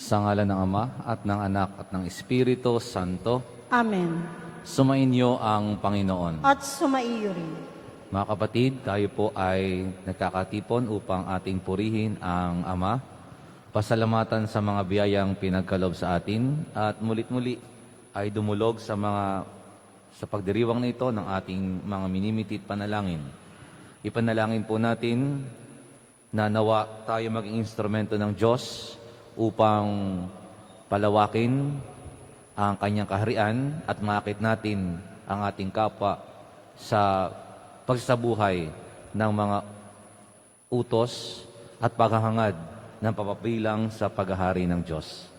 Sa ngalan ng Ama at ng Anak at ng Espiritu Santo. Amen. Sumainyo ang Panginoon. At sumaiyo rin. Mga kapatid, tayo po ay nagkakatipon upang ating purihin ang Ama, pasalamatan sa mga biyayang pinagkaloob sa atin, at mulit-muli ay dumulog sa pagdiriwang na ito ng ating mga minimitit panalangin. Ipanalangin po natin na nawa tayo maging instrumento ng Diyos upang palawakin ang kanyang kaharian at makakit natin ang ating kapwa sa pagsabuhay ng mga utos at paghahangad ng papabilang sa paghahari ng Diyos.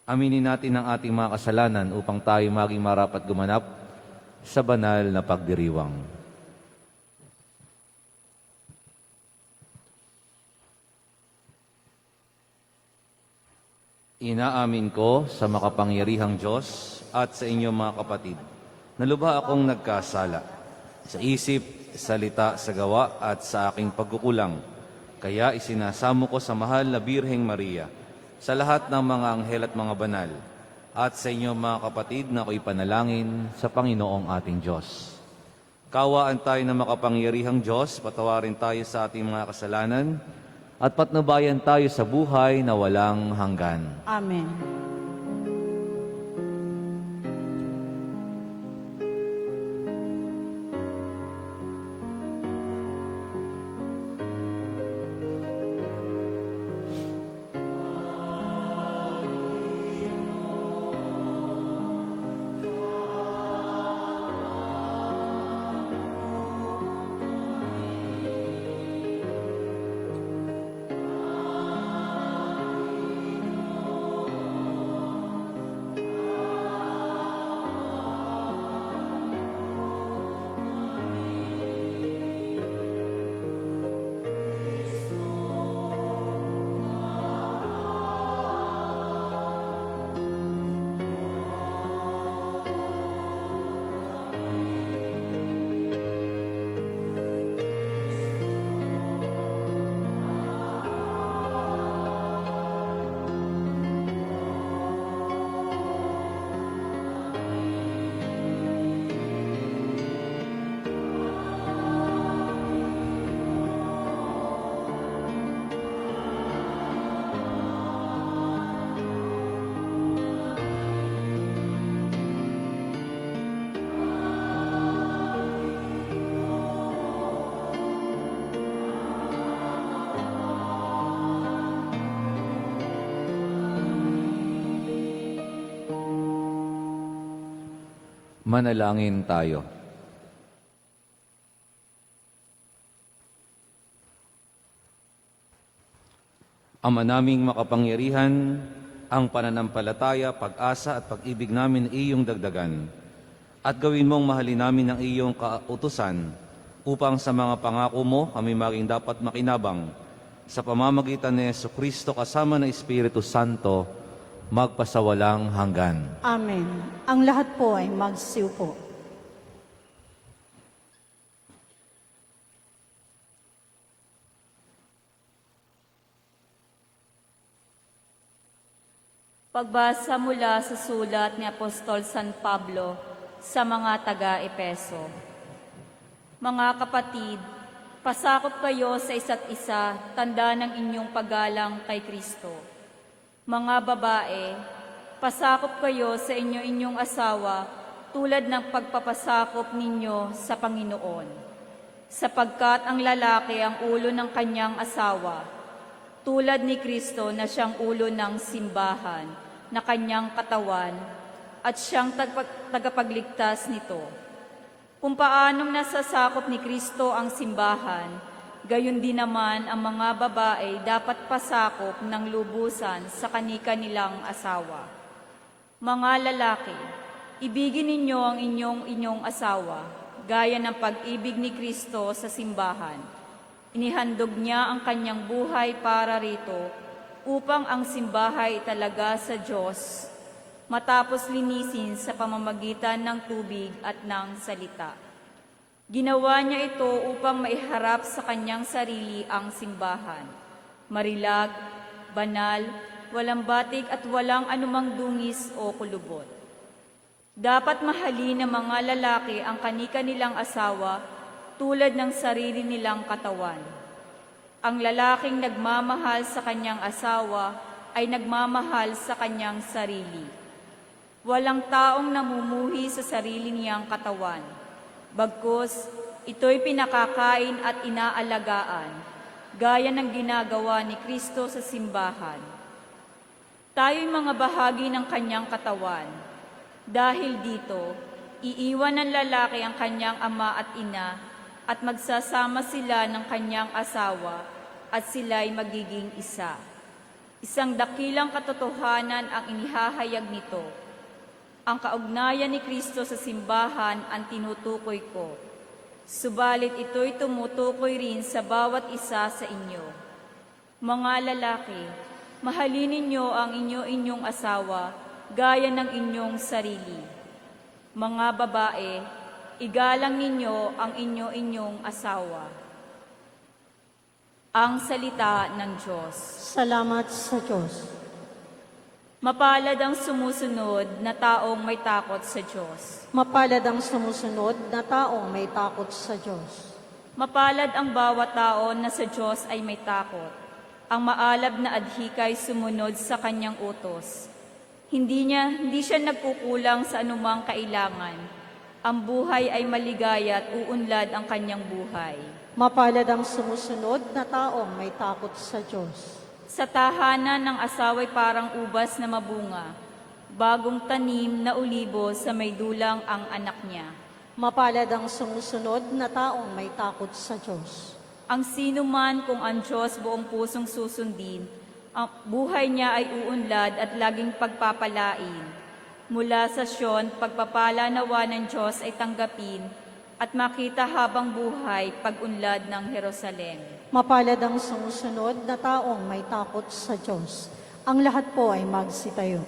Aminin natin ang ating mga kasalanan upang tayo maging marapat gumanap sa banal na pagdiriwang. Inaamin ko sa makapangyarihang Diyos at sa inyong mga kapatid na lubha akong nagkasala sa isip, salita, sa gawa at sa aking pagkukulang. Kaya isinasamo ko sa mahal na Birheng Maria, sa lahat ng mga anghel at mga banal, at sa inyong mga kapatid na ako'y panalangin sa Panginoong ating Diyos. Kawaan tayo ng makapangyarihang Diyos, patawarin tayo sa ating mga kasalanan, at patnubayan tayo sa buhay na walang hanggan. Amen. Manalangin tayo. Ama naming makapangyarihan, ang pananampalataya, pag-asa at pag-ibig namin ay iyong dagdagan. At gawin mong mahalin namin ang iyong kautusan upang sa mga pangako mo kami maging dapat makinabang sa pamamagitan ni Jesucristo kasama ng Espiritu Santo magpasawalang hanggan. Amen. Ang lahat po ay magsiupo. Pagbasa mula sa sulat ni Apostol San Pablo sa mga taga-Epeso. Mga kapatid, pasakop kayo sa isa't isa, tanda ng inyong paggalang kay Kristo. Mga babae, pasakop kayo sa inyong asawa tulad ng pagpapasakop ninyo sa Panginoon. Sapagkat ang lalaki ang ulo ng kanyang asawa, tulad ni Kristo na siyang ulo ng simbahan, na kanyang katawan, at siyang tagapagligtas nito. Kung paanong nasasakop ni Kristo ang simbahan, gayon din naman ang mga babae dapat pasakop ng lubusan sa kani-kanilang asawa. Mga lalaki, ibigin ninyo ang inyong asawa, gaya ng pag-ibig ni Kristo sa simbahan. Inihandog niya ang kanyang buhay para rito, upang ang simbahay talaga sa Diyos, matapos linisin sa pamamagitan ng tubig at ng salita. Ginawa niya ito upang maiharap sa kanyang sarili ang simbahan, marilag, banal, walang batik at walang anumang dungis o kulubot. Dapat mahalin ng mga lalaki ang kani-kanilang asawa tulad ng sarili nilang katawan. Ang lalaking nagmamahal sa kanyang asawa ay nagmamahal sa kanyang sarili. Walang taong namumuhi sa sarili niyang katawan. Bagkus, ito'y pinakakain at inaalagaan, gaya ng ginagawa ni Kristo sa simbahan. Tayo'y mga bahagi ng kanyang katawan. Dahil dito, iiwan ng lalaki ang kanyang ama at ina at magsasama sila ng kanyang asawa at sila'y magiging isa. Isang dakilang katotohanan ang inihahayag nito. Ang kaugnayan ni Kristo sa simbahan ang tinutukoy ko. Subalit ito'y tumutukoy rin sa bawat isa sa inyo. Mga lalaki, mahalin ninyo ang inyong asawa gaya ng inyong sarili. Mga babae, igalang ninyo ang inyong asawa. Ang salita ng Diyos. Salamat sa Diyos. Mapalad ang sumusunod na taong may takot sa Diyos. Mapalad ang sumusunod na taong may takot sa Diyos. Mapalad ang bawat tao na sa Diyos ay may takot. Ang maalab na adhikay sumunod sa kanyang utos. Hindi siya nagkukulang sa anumang kailangan. Ang buhay ay maligaya at uunlad ang kanyang buhay. Mapalad ang sumusunod na taong may takot sa Diyos. Sa tahanan ng asawa'y parang ubas na mabunga, bagong tanim na ulibo sa may dulang ang anak niya. Mapalad ang sumusunod na taong may takot sa Diyos. Ang sino man kung ang Diyos buong pusong susundin, ang buhay niya ay uunlad at laging pagpapalain. Mula sa Sion, pagpapala nawa ng Diyos ay tanggapin at makita habang buhay pag-unlad ng Jerusalem. Mapalad ang sumusunod na taong may takot sa Diyos. Ang lahat po ay magsitayo.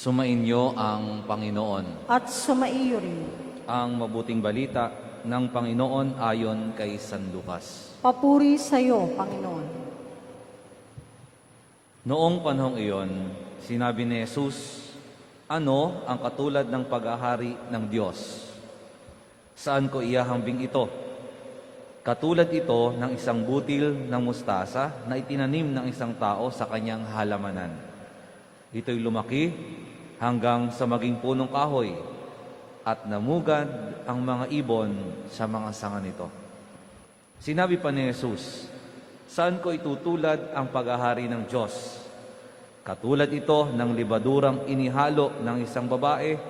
Sumainyo ang Panginoon. At sumaiyo rin. Ang mabuting balita ng Panginoon ayon kay San Lucas. Papuri sa iyo, Panginoon. Noong panahong iyon, sinabi ni Jesus, ano ang katulad ng paghahari ng Diyos? Saan ko iyahambing ito? Katulad ito ng isang butil ng mustasa na itinanim ng isang tao sa kanyang halamanan. Ito'y lumaki hanggang sa maging punong kahoy at namugad ang mga ibon sa mga sanga nito. Sinabi pa ni Jesus, saan ko itutulad ang paghahari ng Diyos? Katulad ito ng libadurang inihalo ng isang babae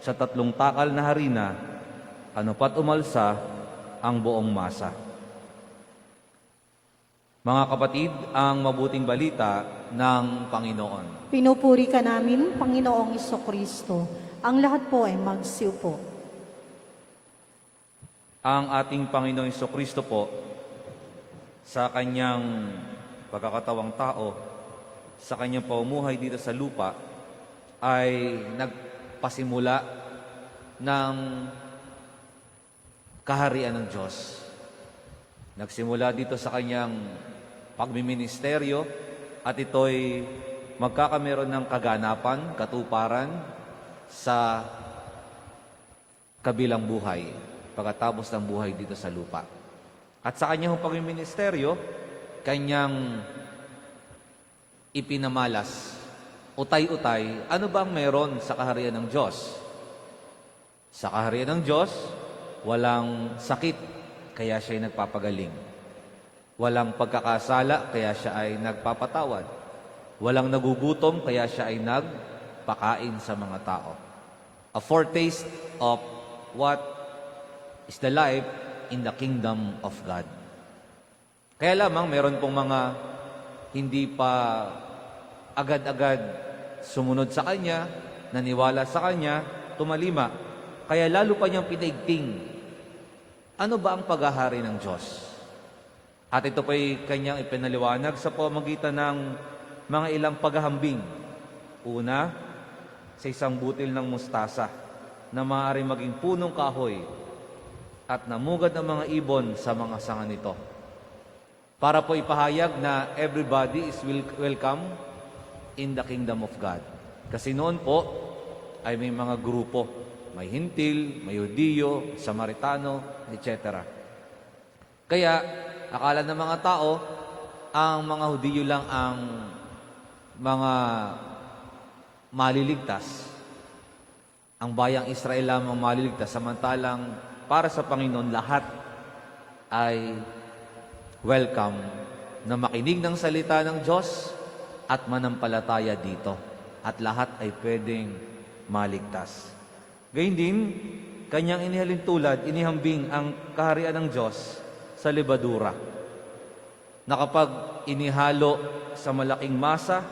sa 3 takal na harina, ano pat umalsa ang buong masa. Mga kapatid, ang mabuting balita ng Panginoon. Pinupuri ka namin, Panginoong Jesucristo. Ang lahat po ay magsiupo. Ang ating Panginoong Jesucristo po, sa kanyang pagkakatawang tao, sa kanyang pamumuhay dito sa lupa, ay nagpasimula ng kaharian ng Diyos. Nagsimula dito sa kanyang pagmiministeryo at ito'y magkakameron ng kaganapan, katuparan sa kabilang buhay, pagkatapos ng buhay dito sa lupa. At sa kanyang pagmiministeryo, kanyang ipinamalas, utay-utay, ano ba ang meron sa kaharian ng Diyos? Sa kaharian ng Diyos, walang sakit, kaya siya'y nagpapagaling. Walang pagkakasala, kaya siya ay nagpapatawad. Walang nagugutom, kaya siya ay nagpakain sa mga tao. A foretaste of what is the life in the kingdom of God. Kaya lamang meron pong mga hindi pa agad-agad sumunod sa Kanya, naniwala sa Kanya, tumalima. Kaya lalo pa niyang pinaigting, ano ba ang paghahari ng Diyos? At ito pa'y Kanyang ipinaliwanag sa pamamagitan ng mga ilang paghahambing. Una, sa isang butil ng mustasa na maaaring maging punong kahoy at namugad ng mga ibon sa mga sanga nito. Para po ipahayag na everybody is welcome in the kingdom of God. Kasi noon po ay may mga grupo, may Hintil, may Hudiyo, Samaritano, etc. Kaya akala ng mga tao, ang mga Hudiyo lang ang mga maliligtas. Ang bayang Israel lamang maliligtas, samantalang para sa Panginoon lahat ay welcome na makinig ng salita ng Diyos at manampalataya dito. At lahat ay pwedeng maligtas. Gayun din, Kanyang inihalintulad, inihambing ang kaharian ng Diyos sa lebadura, na kapag inihalo sa malaking masa,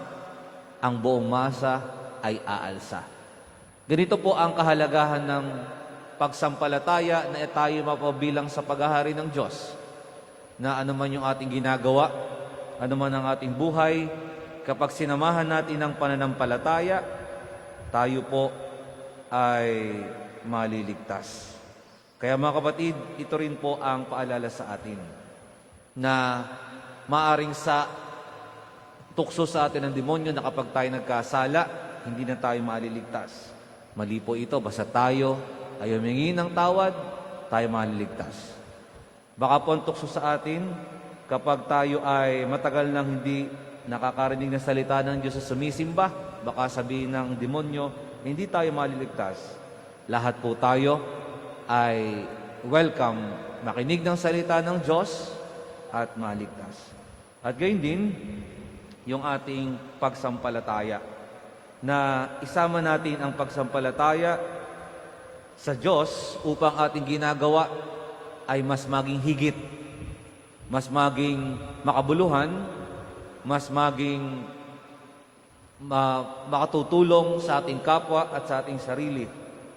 ang buong masa ay aalsa. Ganito po ang kahalagahan ng pagsampalataya na tayo mapabilang sa paghahari ng Diyos, na anuman yung ating ginagawa, anuman ang ating buhay, kapag sinamahan natin ng pananampalataya, tayo po ay maliligtas. Kaya mga kapatid, ito rin po ang paalala sa atin na maaring sa tukso sa atin ng demonyo na kapag tayo nagkasala, hindi na tayo maliligtas. Mali po ito, basta tayo ay humingi ng tawad, tayo maliligtas. Baka po ang tukso sa atin, kapag tayo ay matagal nang hindi nakakarinig ng salita ng Diyos sa sumisimba, baka sabihin ng demonyo, hindi tayo maliligtas. Lahat po tayo ay welcome makinig ng salita ng Diyos at maligtas. At gayon din, yung ating pagsampalataya, na isama natin ang pagsampalataya sa Diyos upang ating ginagawa ay mas maging higit, mas maging makabuluhan, mas maging makatutulong sa ating kapwa at sa ating sarili,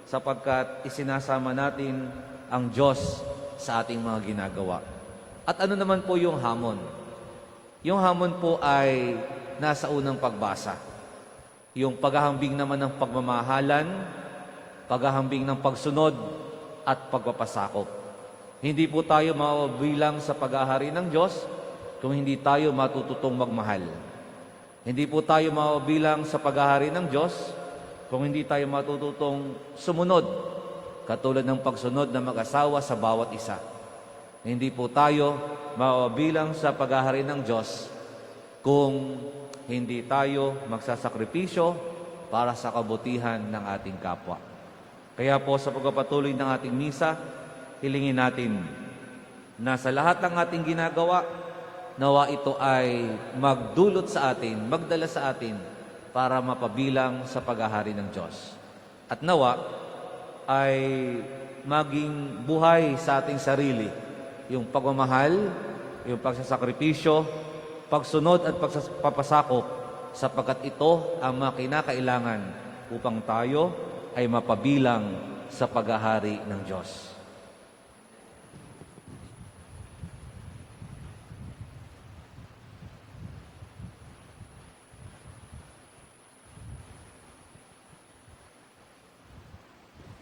sapagkat isinasama natin ang Diyos sa ating mga ginagawa. At ano naman po yung hamon? Yung hamon po ay nasa unang pagbasa. Yung paghahambing naman ng pagmamahalan, paghahambing ng pagsunod at pagpapasakop. Hindi po tayo mabilang sa paghahari ng Diyos kung hindi tayo matututong magmahal. Hindi po tayo mabilang sa paghahari ng Diyos kung hindi tayo matututong sumunod, katulad ng pagsunod ng mag-asawa sa bawat isa. Hindi po tayo mabilang sa paghahari ng Diyos kung hindi tayo magsasakripisyo para sa kabutihan ng ating kapwa. Kaya po sa pagpapatuloy ng ating misa, hilingin natin na sa lahat ng ating ginagawa, nawa ito ay magdulot sa atin, magdala sa atin para mapabilang sa paghahari ng Diyos. At nawa ay maging buhay sa ating sarili yung pagmamahal, yung pagsasakripisyo, pagsunod at pagpapasakop, sapagkat ito ang mga kinakailangan upang tayo ay mapabilang sa paghahari ng Diyos.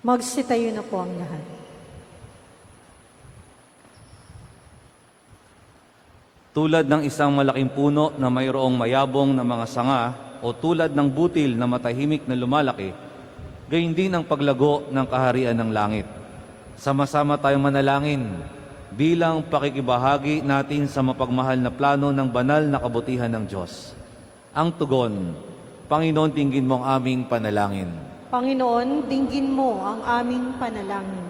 Magsitayo na po ang lahat. Tulad ng isang malaking puno na mayroong mayabong na mga sanga o tulad ng butil na matahimik na lumalaki, gayon din ang paglago ng kaharian ng langit. Sama-sama tayong manalangin bilang pakikibahagi natin sa mapagmahal na plano ng banal na kabutihan ng Diyos. Ang tugon, Panginoon, tinggin mo ang aming panalangin. Panginoon, dinggin mo ang aming panalangin.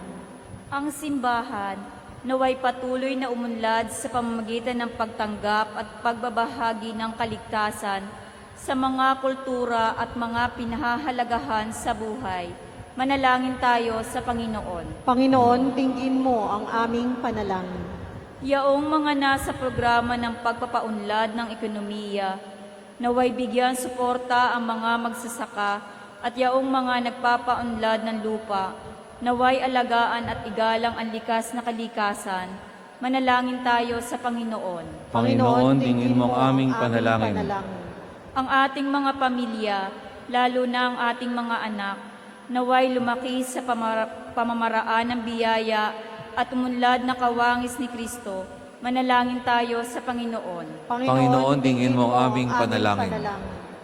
Ang simbahan naway patuloy na umunlad sa pamamagitan ng pagtanggap at pagbabahagi ng kaligtasan sa mga kultura at mga pinahahalagahan sa buhay. Manalangin tayo sa Panginoon. Panginoon, dinggin mo ang aming panalangin. Yaong mga nasa programa ng pagpapaunlad ng ekonomiya, naway bigyan suporta ang mga magsasaka at yaong mga nagpapaunlad ng lupa, naway alagaan at igalang ang likas na kalikasan. Manalangin tayo sa Panginoon. Panginoon, dinggin mo ang aming panalangin. Ang ating mga pamilya, lalo na ang ating mga anak, naway lumaki sa pamamaraan ng biyaya at umunlad na kawangis ni Kristo. Manalangin tayo sa Panginoon. Panginoon, dinggin mo ang aming panalangin.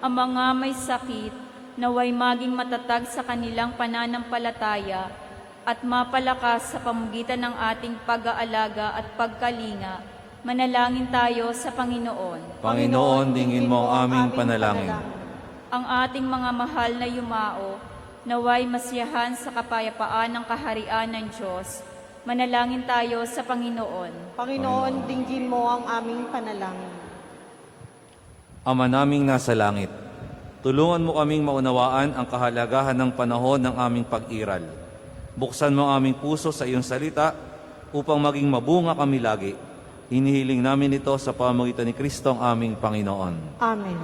Ang mga may sakit, naway maging matatag sa kanilang pananampalataya at mapalakas sa pamugitan ng ating pag-aalaga at pagkalinga. Manalangin tayo sa Panginoon. Panginoon, dinggin mo ang aming panalangin. Ang ating mga mahal na yumao, naway masiyahan sa kapayapaan ng kaharian ng Diyos. Manalangin tayo sa Panginoon. Panginoon, dinggin mo ang aming panalangin. Ama naming nasa langit, tulungan mo kaming maunawaan ang kahalagahan ng panahon ng aming pag-iral. Buksan mo ang aming puso sa iyong salita upang maging mabunga kami lagi. Hinihiling namin ito sa pamamagitan ni Kristo ang aming Panginoon. Amen.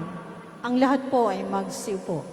Ang lahat po ay magsiupo.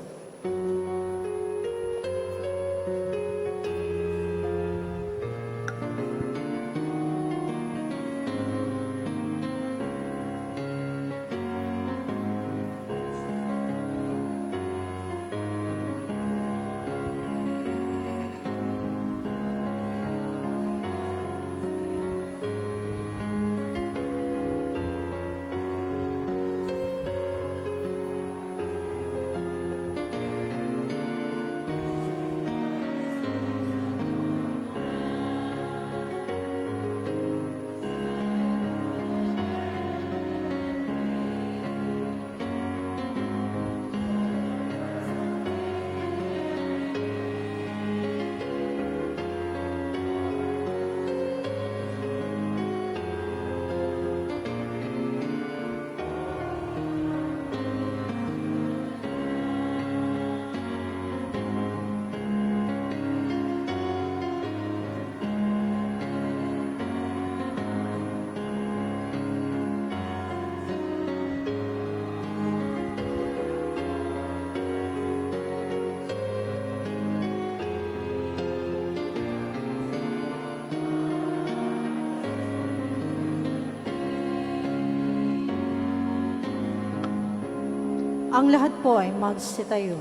Ang lahat po ay magsitayo.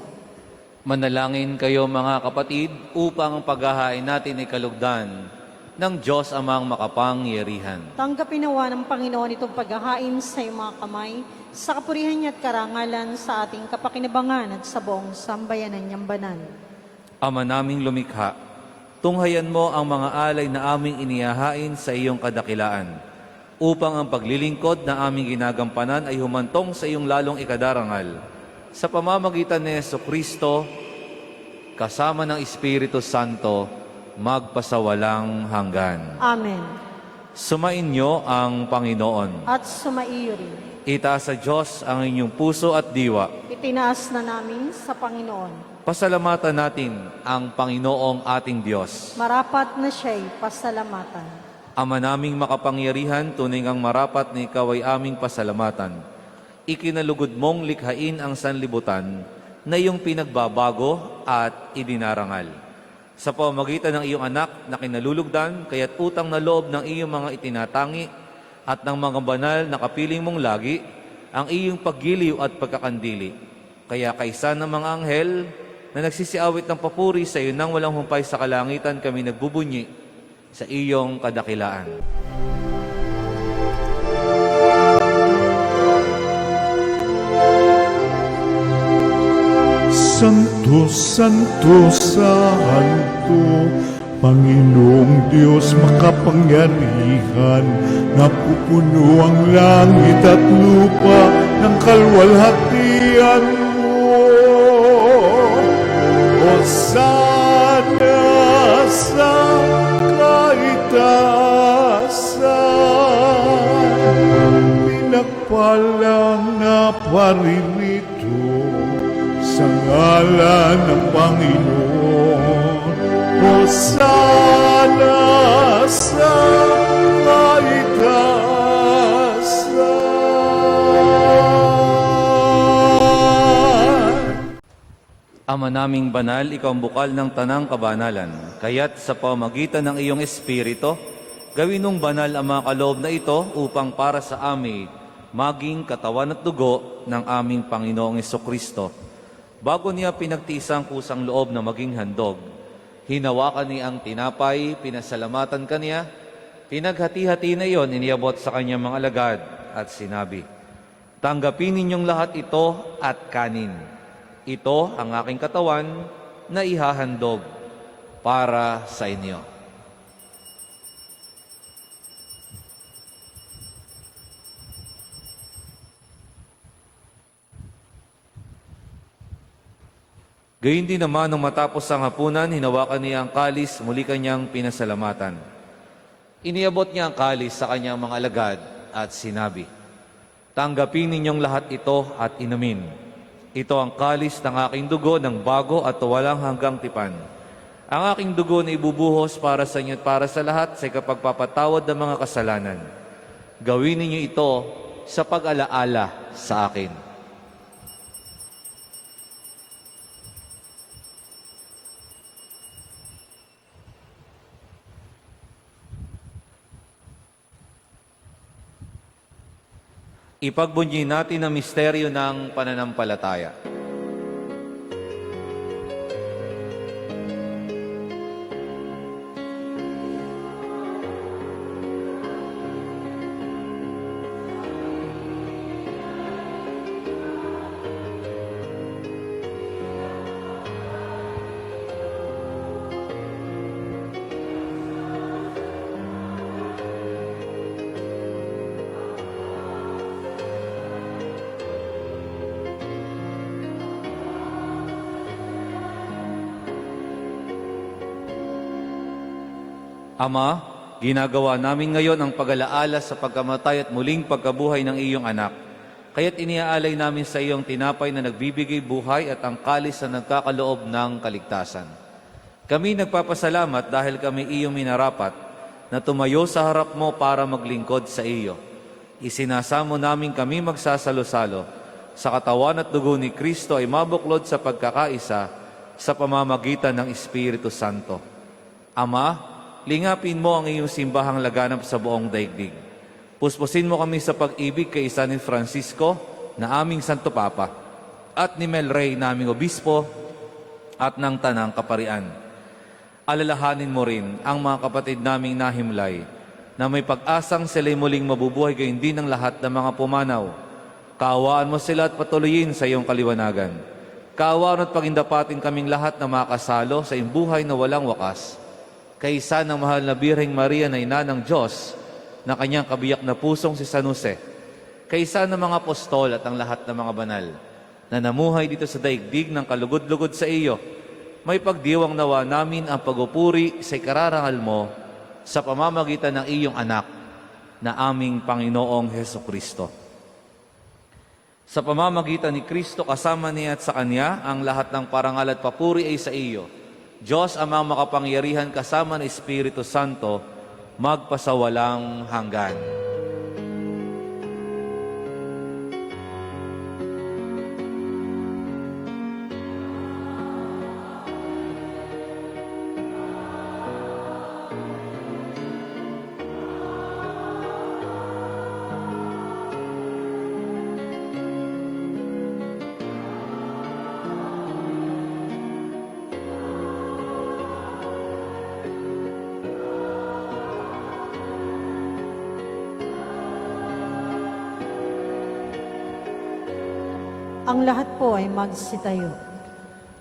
Manalangin kayo mga kapatid upang ang paghahain natin ay kalugdan ng Diyos amang makapangyarihan. Tanggapin nawa ng Panginoon itong paghahain sa iyong mga kamay, sa kapurihan niya at karangalan sa ating kapakinabangan at sa buong sambayanan niyang banal. Ama naming lumikha, tunghayan mo ang mga alay na aming inihahain sa iyong kadakilaan, upang ang paglilingkod na aming ginagampanan ay humantong sa iyong lalong ikadarangal. Sa pamamagitan ni Jesucristo, kasama ng Espiritu Santo, magpasawalang hanggan. Amen. Sumainyo ang Panginoon. At sumaiyo rin. Itaas sa Diyos ang inyong puso at diwa. Itinaas na namin sa Panginoon. Pasalamatan natin ang Panginoong ating Diyos. Marapat na siya'y pasalamatan. Ama naming makapangyarihan, tunay ngang marapat na ikaw ay aming pasalamatan. Ikinalugod mong likhain ang sanlibutan na iyong pinagbabago at idinarangal. Sa pamamagitan ng iyong anak na kinalulugdan, kaya't utang na loob ng iyong mga itinatangi at ng mga banal na kapiling mong lagi, ang iyong paggiliw at pagkakandili. Kaya kaisa ng mga anghel na nagsisiawit ng papuri sa iyo nang walang humpay sa kalangitan, kami nagbubunyi sa iyong kadakilaan. Santo, Santo, Santo, Panginoong Diyos makapangyarihan, napupuno ang langit at lupa ng kalwalhatian mo. Hosana sa kaitaasan, pinagpalang na paririto sa ngalan ng Panginoon. Hosana sa kaitaasan. Ama naming banal, ikaw ang bukal ng tanang kabanalan. Kaya't sa pamagitan ng iyong Espiritu, gawin mong banal ang mga kaloob na ito upang para sa amin maging katawan at dugo ng aming Panginoong Hesukristo. Bago niya pinagtiis ang kusang loob na maging handog, hinawakan niya ang tinapay, pinasalamatan kaniya, pinaghati-hati na iyon, iniabot sa kanyang mga alagad at sinabi, "Tanggapin ninyong lahat ito at kanin. Ito ang aking katawan na ihahandog para sa inyo." Gayun din naman nung matapos ang hapunan, hinawakan niya ang kalis, muli kanyang pinasalamatan. Iniabot niya ang kalis sa kanyang mga alagad at sinabi, "Tanggapin ninyong lahat ito at inumin. Ito ang kalis ng aking dugo ng bago at walang hanggang tipan. Ang aking dugo na ibubuhos para sa inyo at para sa lahat sa ikapagpapatawad ng mga kasalanan. Gawin ninyo ito sa pag-alaala sa akin." Ipagbunyi natin ang misteryo ng pananampalataya. Ama, ginagawa namin ngayon ang pag-alaala sa pagkamatay at muling pagkabuhay ng iyong anak. Kaya't iniaalay namin sa iyong tinapay na nagbibigay buhay at ang kalis na nagkakaloob ng kaligtasan. Kami nagpapasalamat dahil kami iyong minarapat na tumayo sa harap mo para maglingkod sa iyo. Isinasamo namin kami magsasalo-salo sa katawan at dugo ni Kristo ay mabuklod sa pagkakaisa sa pamamagitan ng Espiritu Santo. Ama, lingapin mo ang iyong simbahang laganap sa buong daigdig. Puspusin mo kami sa pag-ibig kay San Francisco na aming Santo Papa at ni Mel Rey naming Obispo at ng Tanang Kaparian. Alalahanin mo rin ang mga kapatid naming nahimlay na may pag-asang sila'y muling mabubuhay gayon din ng lahat ng mga pumanaw. Kaawaan mo sila at patuloyin sa iyong kaliwanagan. Kaawaan at pagindapatin kaming lahat na makasalo sa iyong buhay na walang wakas. Kaysa ng mahal na Birheng Maria na ina ng Diyos, na kanyang kabiyak na pusong si San Jose, kaysa ng mga apostol at ang lahat ng mga banal, na namuhay dito sa daigdig ng kalugod-lugod sa iyo, may pagdiwang nawa namin ang pagupuri sa ikararangal mo sa pamamagitan ng iyong anak, na aming Panginoong Hesukristo. Sa pamamagitan ni Kristo, kasama niya at sa Kanya, ang lahat ng parangal at papuri ay sa iyo, Diyos Amang makapangyarihan kasama ng Espiritu Santo, magpasawalang hanggan. Ang lahat po ay magsitayo.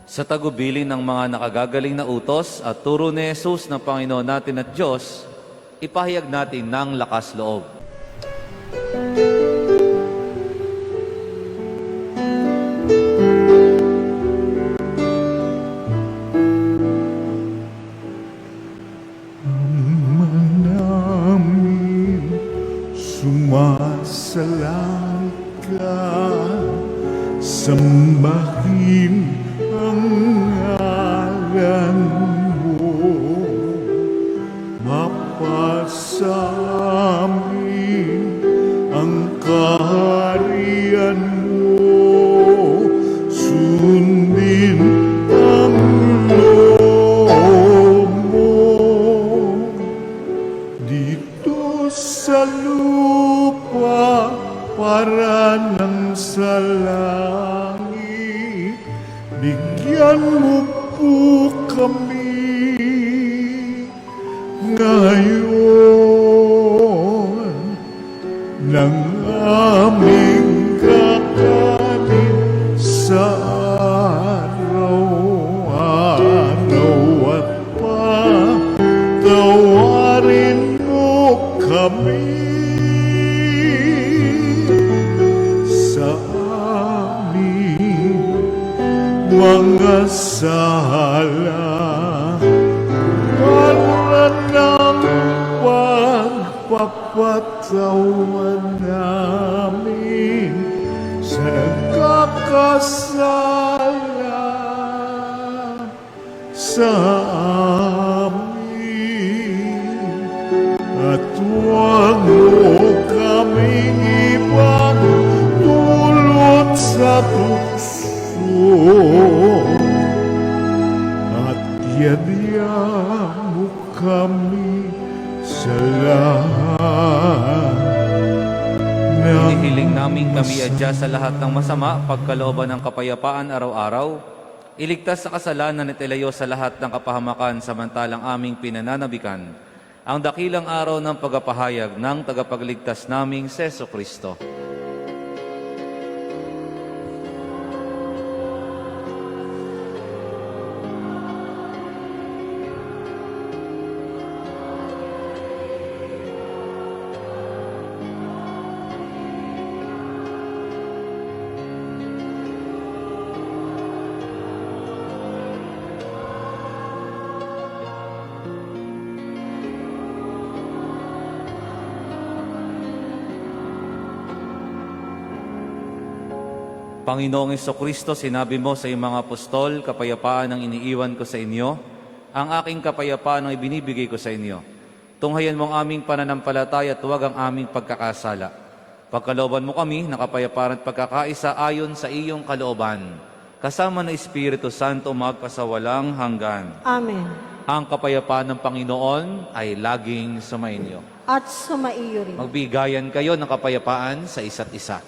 Sa tagubilin ng mga nakagagaling na utos at turo ni Jesus na Panginoon natin at Diyos, ipahayag natin ng lakas loob. Namin sumasalangka, sambahin ang ngalan mo. sa amin ang kaharian mo, sundin ang loob mo dito sa lupa para nang sa langit. Bigyan mo po kami ngayon ng aming kakanin sa araw-araw at patawarin mo kami sa aming mga sala para ng pagpapatawan namin sa nagkakasala sa amin. At huwag mo kaming ibang dulot sa tukso, at yadya mo kami sa lahat ng Inihiling namin kami adya sa lahat ng masama, pagkalooban ng kapayapaan araw-araw. Iligtas sa kasalanan at ilayo sa lahat ng kapahamakan samantalang aming pinananabikan ang dakilang araw ng pagpapahayag ng tagapagligtas naming Seso Kristo. Panginoong Jesucristo, sinabi mo sa iyong mga apostol, kapayapaan ang iniiwan ko sa inyo, ang aking kapayapaan ang ibinibigay ko sa inyo. Tunghayan mo ang aming pananampalataya at huwag ang aming pagkakasala. Pagkalooban mo kami ng kapayapaan at pagkakaisa ayon sa iyong kalooban, kasama ng Espiritu Santo magpasawalang hanggan. Amen. Ang kapayapaan ng Panginoon ay laging sumainyo. At sumaiyo rin. Magbigayan kayo ng kapayapaan sa isa't isa.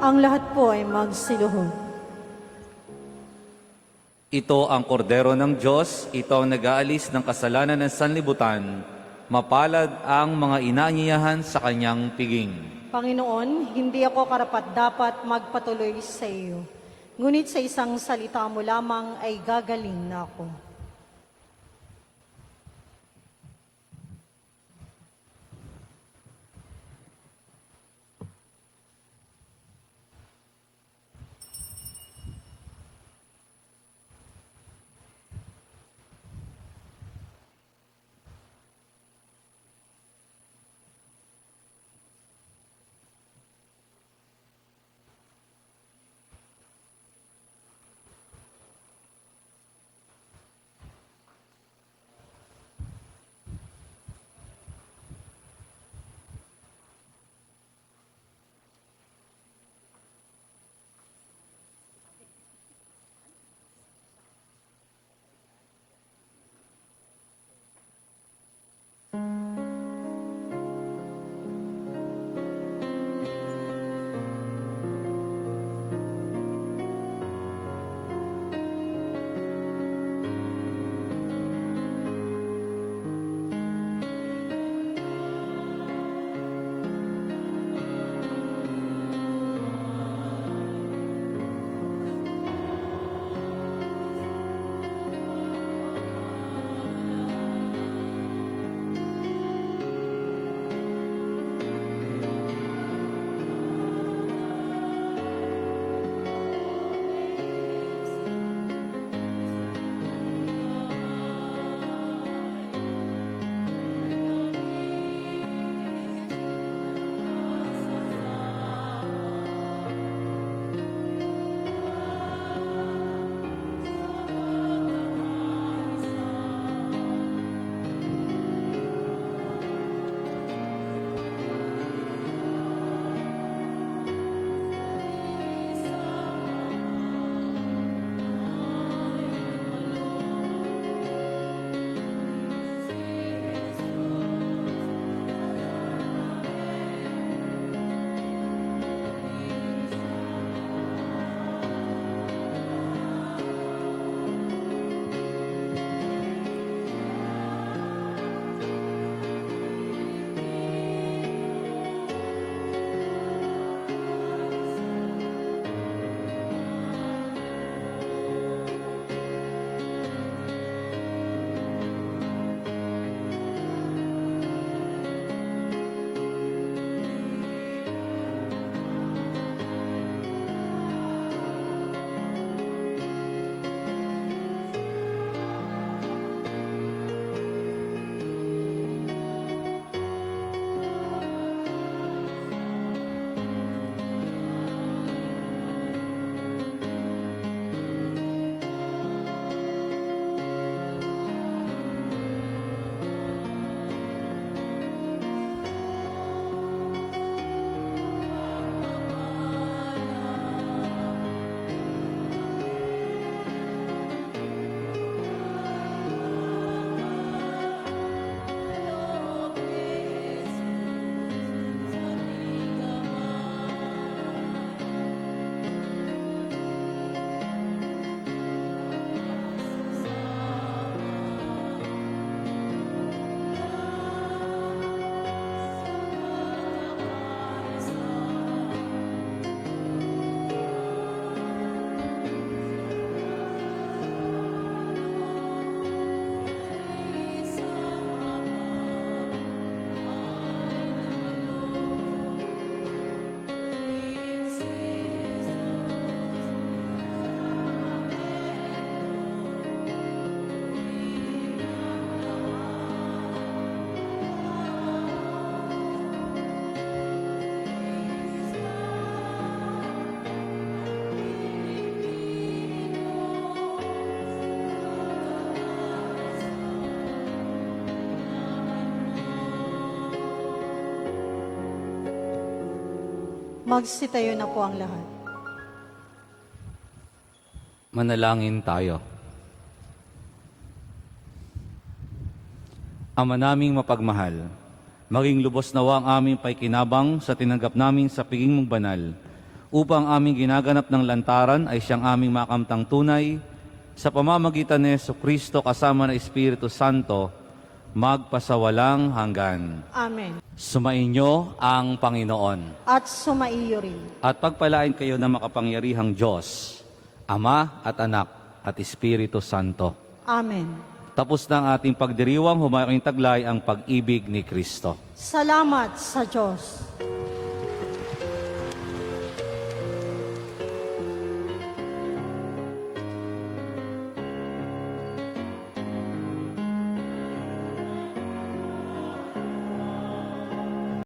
Ang lahat po ay magsiluhod. Ito ang kordero ng Diyos, ito ang nag-aalis ng kasalanan ng sanlibutan. Mapalad ang mga inaanyayahan sa kanyang piging. Panginoon, hindi ako karapat-dapat magpatuloy sa iyo. Ngunit sa isang salita mo lamang ay gagaling na ako. Magsitayo na po ang lahat. Manalangin tayo. Ama naming mapagmahal, maging lubos nawa ang aming paikinabang sa tinanggap namin sa piging mong banal, upang aming ginaganap ng lantaran ay siyang aming makamtang tunay, sa pamamagitan ni Jesucristo kasama ng Espiritu Santo, magpasawalang hanggan. Amen. Sumainyo ang Panginoon. At sumaiyo rin. At pagpalain kayo ng makapangyarihang Diyos, Ama at Anak at Espiritu Santo. Amen. Tapos na ang ating pagdiriwang, humayaking taglay ang pag-ibig ni Kristo. Salamat sa Diyos.